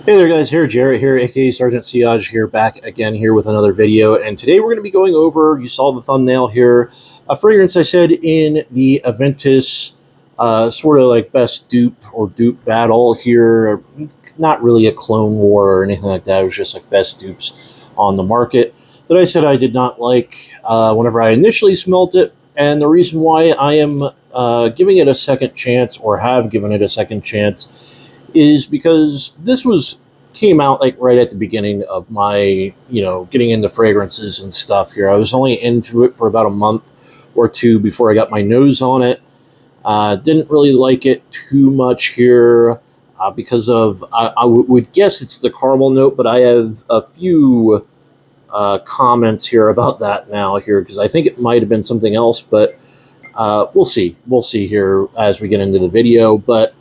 Hey there guys, here Jarrett here, aka Sergeant Siage here, back again here with another video, and today we're going to be going over, you saw the thumbnail here, a fragrance I said in the Aventus sort of like best dupe or dupe battle here, not really a clone war or anything like that, it was just like best dupes on the market that I said I did not like whenever I initially smelt it, and the reason why I am giving it a second chance, or have given it a second chance, is because this was came out like right at the beginning of my getting into fragrances and stuff here. I was only into it for about a month or two before I got my nose on it. Didn't really like it too much here because of I would guess it's the caramel note, but I have a few comments here about that now here because I think it might have been something else, but we'll see here as we get into the video. But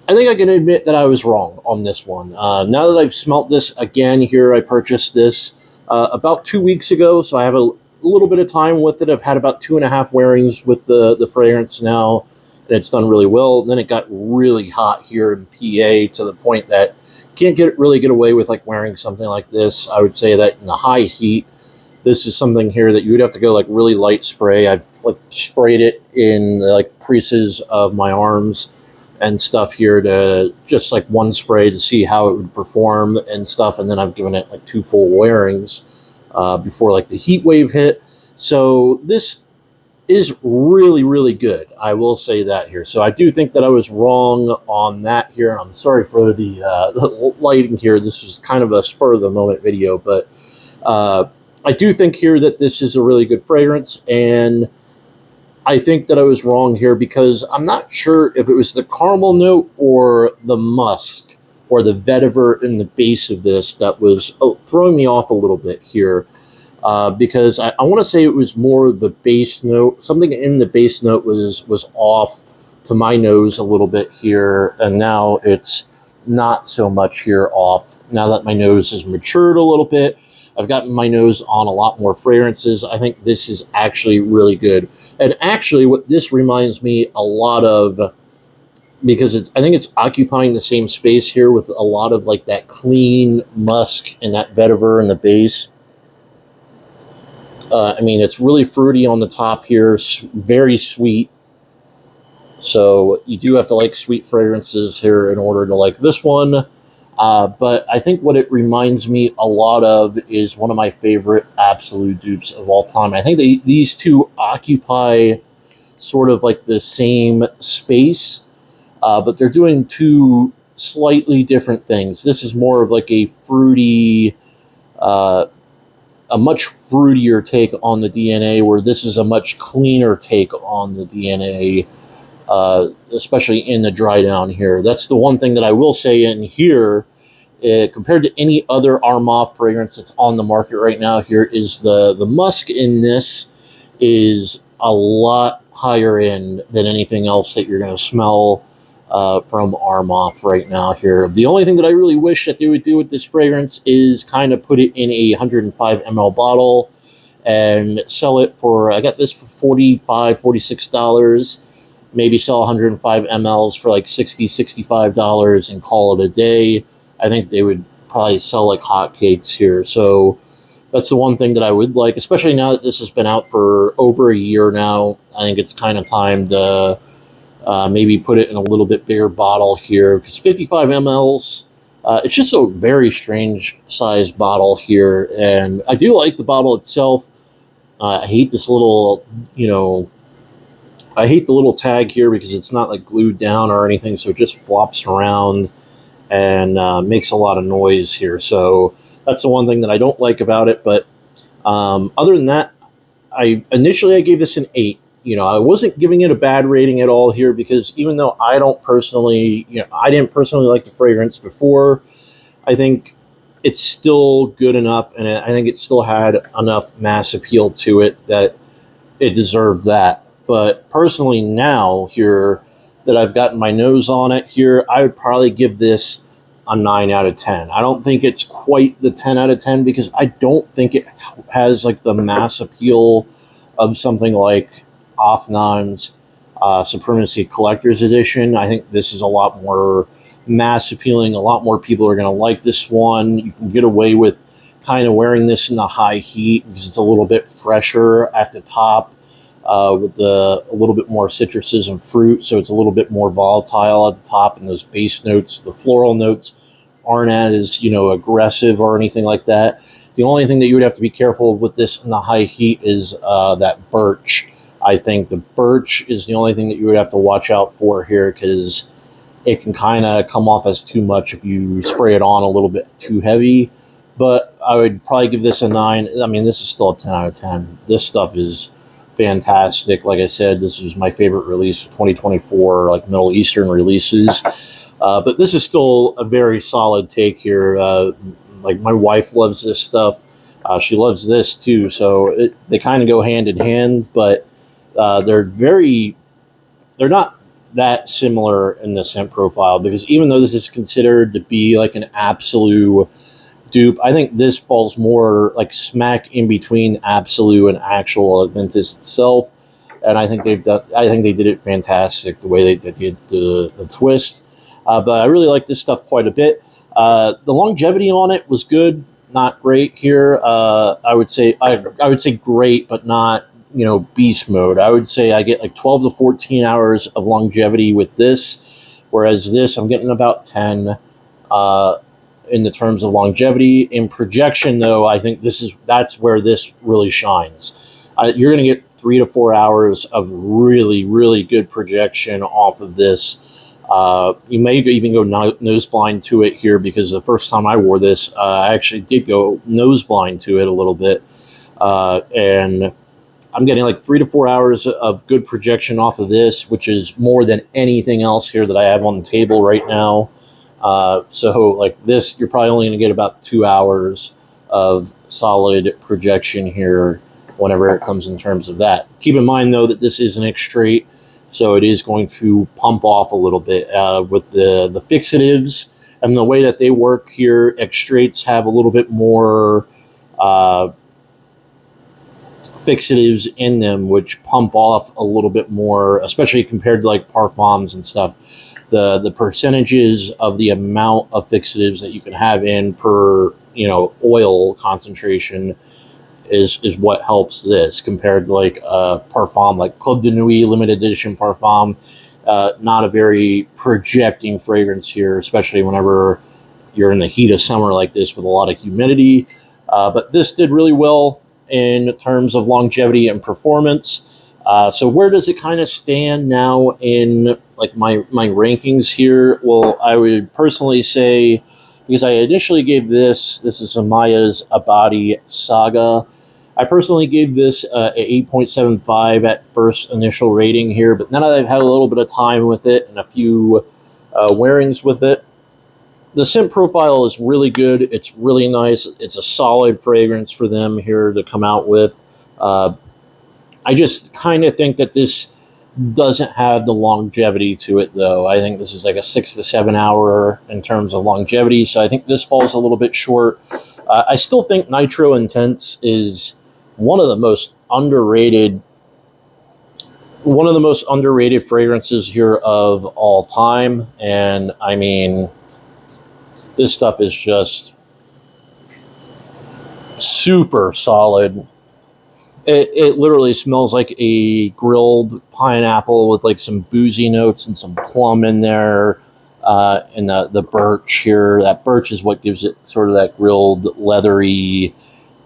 I think I can admit that I was wrong on this one. Now that I've smelt this again here, I purchased this about 2 weeks ago, so I have a little bit of time with it. I've had about 2.5 wearings with the fragrance now, and it's done really well. And then it got really hot here in PA to the point that you can't really get away with like wearing something like this. I would say that in the high heat, this is something here that you would have to go like really light spray. I've like sprayed it in like creases of my arms and stuff here to just like one spray to see how it would perform and stuff, and then I've given it like 2 full wearings before like the heat wave hit. So this is really good, I will say that here. So I do think that I was wrong on that here. I'm sorry for the lighting here. This was kind of a spur of the moment video, but I do think here that this is a really good fragrance, and I think that I was wrong here because I'm not sure if it was the caramel note or the musk or the vetiver in the base of this that was throwing me off a little bit here, because I want to say it was more the base note. Something in the base note was off to my nose a little bit here, and now it's not so much here off. Now that my nose has matured a little bit, I've gotten my nose on a lot more fragrances. I think this is actually really good. And actually what this reminds me a lot of, because I think it's occupying the same space here with a lot of like that clean musk and that vetiver in the base. I mean, it's really fruity on the top here, very sweet. So you do have to like sweet fragrances here in order to like this one. But I think what it reminds me a lot of is one of my favorite absolute dupes of all time. I think these two occupy sort of like the same space, but they're doing two slightly different things. This is more of like a fruity, a much fruitier take on the DNA, where this is a much cleaner take on the DNA, especially in the dry down here. That's the one thing that I will say in here, compared to any other Armaf fragrance that's on the market right now here, is the musk in this is a lot higher end than anything else that you're going to smell from Armaf right now here. The only thing that I really wish that they would do with this fragrance is kind of put it in a 105 ml bottle and sell it for, I got this for $45, $46. Maybe sell 105 mLs for like $60, $65 and call it a day. I think they would probably sell like hotcakes here. So that's the one thing that I would like, especially now that this has been out for over a year now. I think it's kind of time to maybe put it in a little bit bigger bottle here, because 55 mLs, it's just a very strange sized bottle here. And I do like the bottle itself. I hate this little, I hate the little tag here because it's not like glued down or anything, so it just flops around and makes a lot of noise here. So that's the one thing that I don't like about it. But other than that, initially I gave this an 8. I wasn't giving it a bad rating at all here, because even though I didn't personally like the fragrance before, I think it's still good enough, and I think it still had enough mass appeal to it that it deserved that. But personally now here that I've gotten my nose on it here, I would probably give this a 9 out of 10. I don't think it's quite the 10 out of 10 because I don't think it has like the mass appeal of something like Afnan's Supremacy Collector's Edition. I think this is a lot more mass appealing. A lot more people are going to like this one. You can get away with kind of wearing this in the high heat because it's a little bit fresher at the top, with a little bit more citruses and fruit, so it's a little bit more volatile at the top, and those base notes, the floral notes, aren't as aggressive or anything like that. The only thing that you would have to be careful with this in the high heat is that birch. I think the birch is the only thing that you would have to watch out for here, because it can kind of come off as too much if you spray it on a little bit too heavy. But I would probably give this a 9. I mean, this is still a 10 out of 10. This stuff is fantastic. Like I said, this is my favorite release of 2024, like Middle Eastern releases. But this is still a very solid take here. Like, my wife loves this stuff. She loves this too. So they kind of go hand in hand, but they're not that similar in the scent profile, because even though this is considered to be like an absolute dupe, I think this falls more like smack in between Absolute and actual Adventus itself. And I think they did it fantastic the way they did the twist. But I really like this stuff quite a bit. The longevity on it was good, not great here. I would say great, but not beast mode. I would say I get like 12 to 14 hours of longevity with this, whereas this I'm getting about 10 in the terms of longevity. In projection, though, I think that's where this really shines. You're going to get 3 to 4 hours of really, really good projection off of this. You may even go nose blind to it here, because the first time I wore this, I actually did go nose blind to it a little bit, and I'm getting like 3 to 4 hours of good projection off of this, which is more than anything else here that I have on the table right now. So like this, you're probably only going to get about 2 hours of solid projection here whenever it comes in terms of that. Keep in mind, though, that this is an extrait, so it is going to pump off a little bit with the fixatives and the way that they work here. Extraits have a little bit more fixatives in them, which pump off a little bit more, especially compared to like parfums and stuff. The percentages of the amount of fixatives that you can have in per oil concentration is what helps this, compared to like parfum like Club de Nuit limited edition parfum. Not a very projecting fragrance here, especially whenever you're in the heat of summer like this with a lot of humidity. But this did really well in terms of longevity and performance. So where does it kind of stand now in like my rankings here? Well, I would personally say, because I initially gave this is Amaya's Abadi Saga. I personally gave this an 8.75 at first initial rating here, but now that I've had a little bit of time with it and a few wearings with it, the scent profile is really good. It's really nice. It's a solid fragrance for them here to come out with. I just kind of think that this doesn't have the longevity to it, though. I think this is like a 6 to 7 hour in terms of longevity, so I think this falls a little bit short. I still think Nitro Intense is one of the most underrated fragrances here of all time. And I mean, this stuff is just super solid. It literally smells like a grilled pineapple with like some boozy notes and some plum in there. And the birch here, that birch is what gives it sort of that grilled leathery,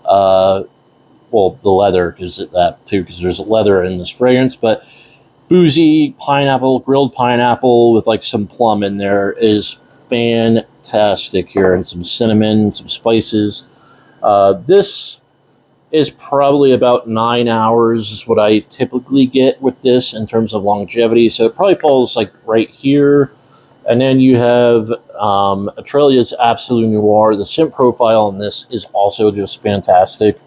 the leather gives it that too, because there's leather in this fragrance, but boozy pineapple, grilled pineapple with like some plum in there is fantastic here, and some cinnamon, some spices. This is probably about 9 hours is what I typically get with this in terms of longevity, so it probably falls like right here. And then you have Atrelia's Absolute Noir. The scent profile on this is also just fantastic.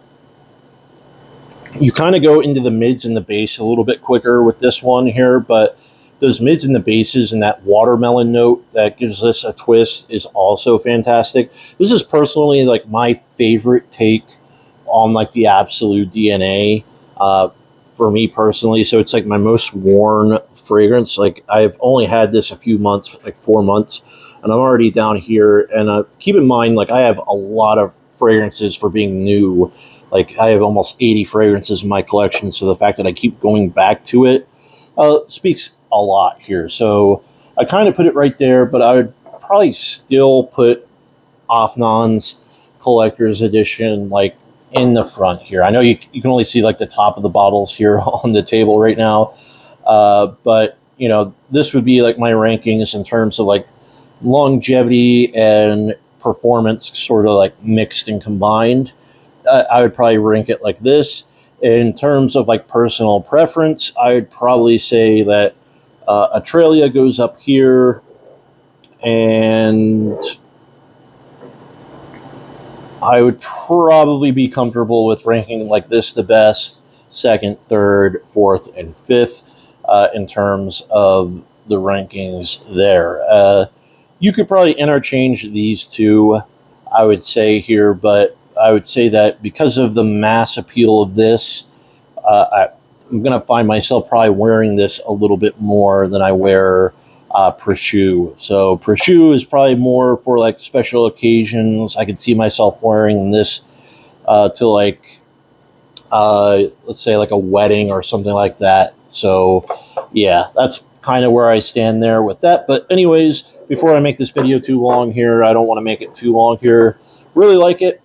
You kind of go into the mids and the base a little bit quicker with this one here, but those mids and the bases and that watermelon note that gives this a twist is also fantastic. This is personally like my favorite take on like the Absolute DNA for me personally. So it's like my most worn fragrance. Like, I've only had this a few months, like 4 months, and I'm already down here. And keep in mind, like, I have a lot of fragrances for being new. Like, I have almost 80 fragrances in my collection, so the fact that I keep going back to it speaks a lot here. So I kind of put it right there, but I would probably still put Afnan's collector's edition like in the front here. I know you can only see like the top of the bottles here on the table right now, but you know, this would be like my rankings in terms of like longevity and performance, sort of like mixed and combined. I would probably rank it like this. In terms of like personal preference, I would probably say that Australia goes up here, and I would probably be comfortable with ranking like this the best, second, third, fourth, and fifth in terms of the rankings there. You could probably interchange these two, I would say here, but I would say that because of the mass appeal of this, I'm going to find myself probably wearing this a little bit more than I wear Precieux. So Precieux is probably more for like special occasions. I could see myself wearing this to like, let's say like a wedding or something like that. So yeah, that's kind of where I stand there with that. But anyways, before I make this video too long here, I don't want to make it too long here. Really like it.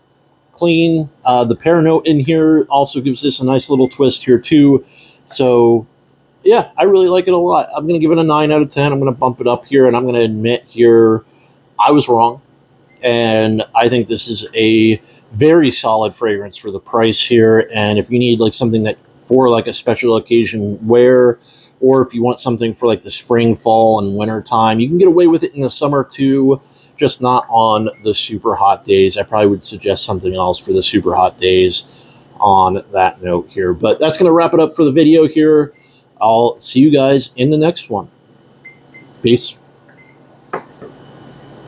Clean. The pear note in here also gives this a nice little twist here too. So yeah, I really like it a lot. I'm going to give it a 9 out of 10. I'm going to bump it up here, and I'm going to admit here I was wrong. And I think this is a very solid fragrance for the price here. And if you need like something that for like a special occasion wear, or if you want something for like the spring, fall, and winter time, you can get away with it in the summer too, just not on the super hot days. I probably would suggest something else for the super hot days on that note here. But that's going to wrap it up for the video here. I'll see you guys in the next one. Peace.